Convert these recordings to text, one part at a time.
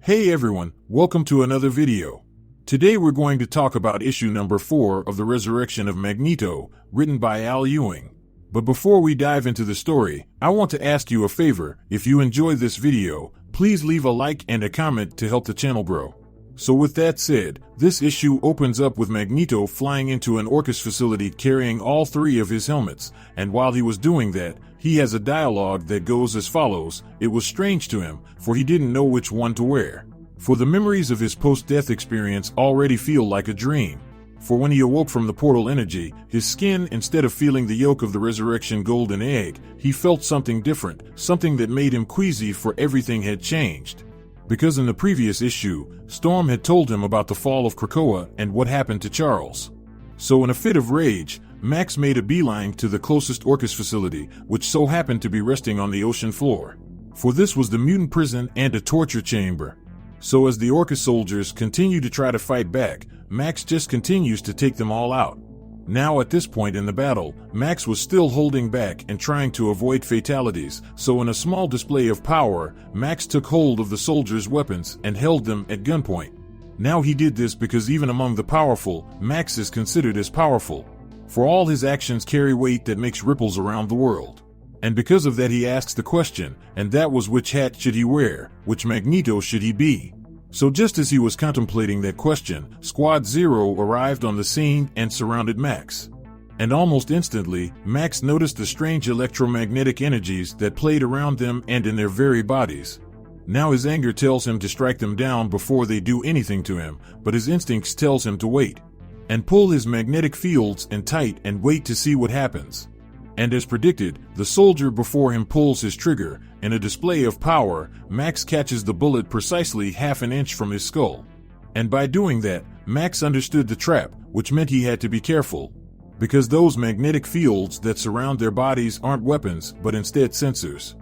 Hey everyone, welcome to another video. Today we're going to talk about issue number 4 of The Resurrection of Magneto, written by Al Ewing. But before we dive into the story, I want to ask you a favor. If you enjoyed this video, please leave a like and a comment to help the channel grow. So with that said, this issue opens up with Magneto flying into an ORCHIS facility carrying all 3 of his helmets, and while he was doing that, he has a dialogue that goes as follows. It was strange to him, for he didn't know which one to wear. For the memories of his post-death experience already feel like a dream. For when he awoke from the portal energy, his skin, instead of feeling the yolk of the resurrection golden egg, he felt something different, something that made him queasy, for everything had changed. Because in the previous issue, Storm had told him about the fall of Krakoa and what happened to Charles. So in a fit of rage, Max made a beeline to the closest ORCHIS facility, which so happened to be resting on the ocean floor. For this was the mutant prison and a torture chamber. So as the ORCHIS soldiers continue to try to fight back, Max just continues to take them all out. Now at this point in the battle, Max was still holding back and trying to avoid fatalities, so in a small display of power, Max took hold of the soldiers' weapons and held them at gunpoint. Now he did this because even among the powerful, Max is considered as powerful. For all his actions carry weight that makes ripples around the world. And because of that he asks the question, and that was, which hat should he wear, which Magneto should he be? So just as he was contemplating that question, Squad Zero arrived on the scene and surrounded Max. And almost instantly, Max noticed the strange electromagnetic energies that played around them and in their very bodies. Now his anger tells him to strike them down before they do anything to him, but his instincts tells him to wait. And pull his magnetic fields in tight and wait to see what happens. And as predicted, the soldier before him pulls his trigger. In a display of power, Max catches the bullet precisely half an inch from his skull. And by doing that, Max understood the trap, which meant he had to be careful. Because those magnetic fields that surround their bodies aren't weapons, but instead sensors.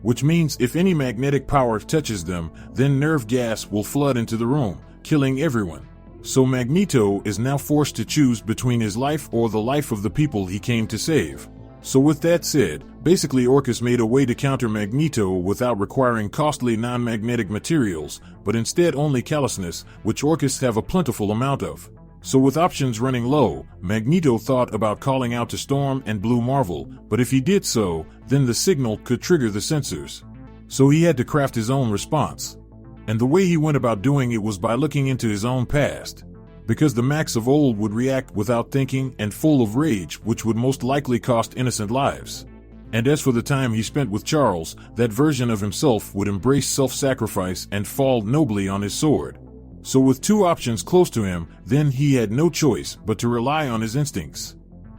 Which means if any magnetic power touches them, then nerve gas will flood into the room, killing everyone. So Magneto is now forced to choose between his life or the life of the people he came to save. So with that said, basically ORCHIS made a way to counter Magneto without requiring costly non-magnetic materials, but instead only callousness, which ORCHIS have a plentiful amount of. So with options running low, Magneto thought about calling out to Storm and Blue Marvel, but if he did so, then the signal could trigger the sensors. So he had to craft his own response. And the way he went about doing it was by looking into his own past. Because the Max of old would react without thinking and full of rage, which would most likely cost innocent lives. And as for the time he spent with Charles, that version of himself would embrace self-sacrifice and fall nobly on his sword. So with 2 options close to him, then he had no choice but to rely on his instincts.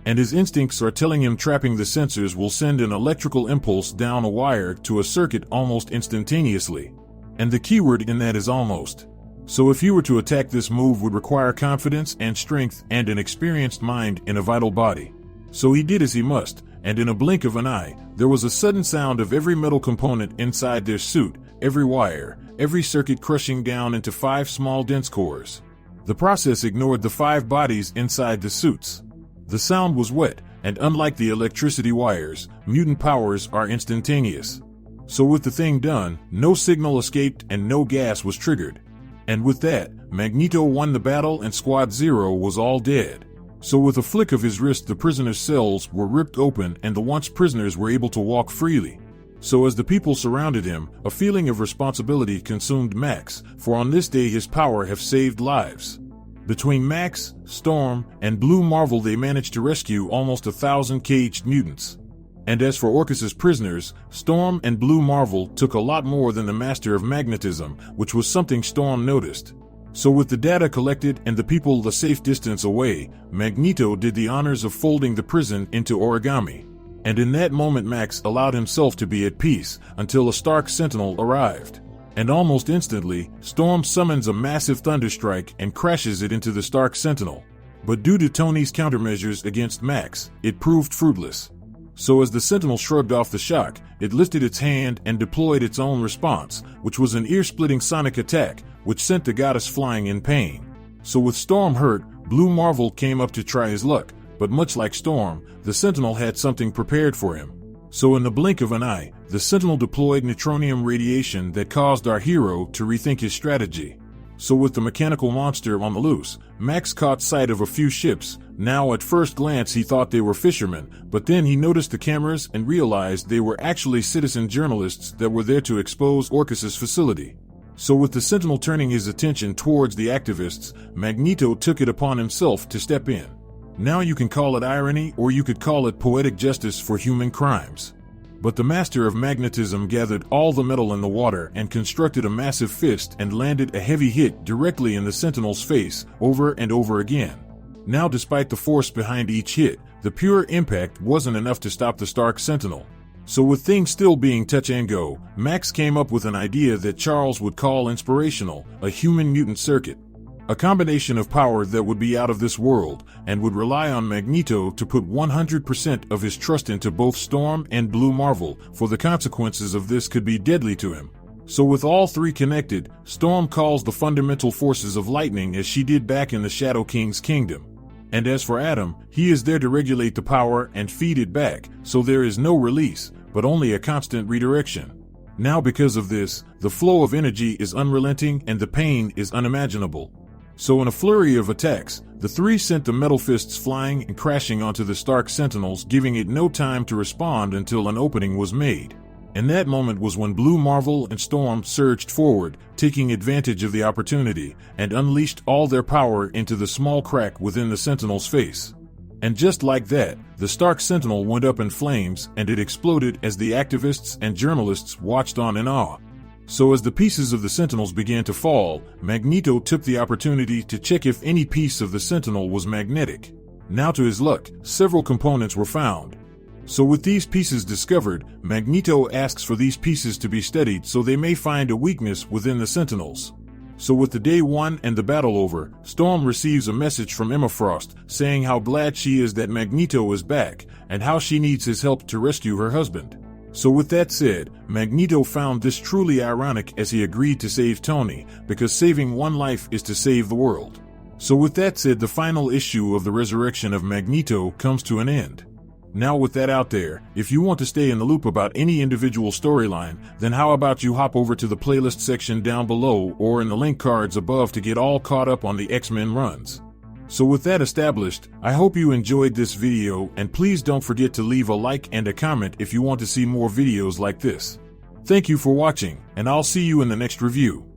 And his instincts are telling him trapping the sensors will send an electrical impulse down a wire to a circuit almost instantaneously. And the keyword in that is almost. So if he were to attack, this move would require confidence and strength and an experienced mind in a vital body. So he did as he must, and in a blink of an eye, there was a sudden sound of every metal component inside their suit, every wire, every circuit crushing down into 5 small dense cores. The process ignored the 5 bodies inside the suits. The sound was wet, and unlike the electricity wires, mutant powers are instantaneous. So with the thing done, no signal escaped and no gas was triggered. And with that, Magneto won the battle and Squad Zero was all dead. So with a flick of his wrist, the prisoners' cells were ripped open and the once prisoners were able to walk freely. So as the people surrounded him, a feeling of responsibility consumed Max, for on this day his power have saved lives. Between Max, Storm, and Blue Marvel they managed to rescue almost 1,000 caged mutants. And as for ORCHIS's prisoners, Storm and Blue Marvel took a lot more than the Master of Magnetism, which was something Storm noticed. So with the data collected and the people a safe distance away, Magneto did the honors of folding the prison into origami. And in that moment Max allowed himself to be at peace, until a Stark Sentinel arrived. And almost instantly, Storm summons a massive thunderstrike and crashes it into the Stark Sentinel. But due to Tony's countermeasures against Max, it proved fruitless. So as the Sentinel shrugged off the shock, it lifted its hand and deployed its own response, which was an ear-splitting sonic attack, which sent the goddess flying in pain. So with Storm hurt, Blue Marvel came up to try his luck, but much like Storm, the Sentinel had something prepared for him. So in the blink of an eye, the Sentinel deployed neutronium radiation that caused our hero to rethink his strategy. So with the mechanical monster on the loose, Max caught sight of a few ships. Now at first glance he thought they were fishermen, but then he noticed the cameras and realized they were actually citizen journalists that were there to expose ORCHIS' facility. So with the Sentinel turning his attention towards the activists, Magneto took it upon himself to step in. Now you can call it irony, or you could call it poetic justice for human crimes. But the Master of Magnetism gathered all the metal in the water and constructed a massive fist and landed a heavy hit directly in the Sentinel's face, over and over again. Now despite the force behind each hit, the pure impact wasn't enough to stop the Stark Sentinel. So with things still being touch and go, Max came up with an idea that Charles would call inspirational, a human mutant circuit. A combination of power that would be out of this world, and would rely on Magneto to put 100% of his trust into both Storm and Blue Marvel, for the consequences of this could be deadly to him. So with all three connected, Storm calls the fundamental forces of lightning as she did back in the Shadow King's kingdom. And as for Atom, he is there to regulate the power and feed it back, so there is no release, but only a constant redirection. Now because of this, the flow of energy is unrelenting and the pain is unimaginable. So in a flurry of attacks, the three sent the metal fists flying and crashing onto the Stark Sentinels, giving it no time to respond until an opening was made. And that moment was when Blue Marvel and Storm surged forward, taking advantage of the opportunity, and unleashed all their power into the small crack within the Sentinel's face. And just like that, the Stark Sentinel went up in flames and it exploded as the activists and journalists watched on in awe. So as the pieces of the Sentinels began to fall, Magneto took the opportunity to check if any piece of the Sentinel was magnetic. Now to his luck, several components were found. So with these pieces discovered, Magneto asks for these pieces to be studied so they may find a weakness within the Sentinels. So with the day won and the battle over, Storm receives a message from Emma Frost saying how glad she is that Magneto is back and how she needs his help to rescue her husband. So with that said, Magneto found this truly ironic as he agreed to save Tony, because saving one life is to save the world. So with that said, the final issue of the Resurrection of Magneto comes to an end. Now with that out there, if you want to stay in the loop about any individual storyline, then how about you hop over to the playlist section down below or in the link cards above to get all caught up on the X-Men runs. So with that established, I hope you enjoyed this video, and please don't forget to leave a like and a comment if you want to see more videos like this. Thank you for watching, and I'll see you in the next review.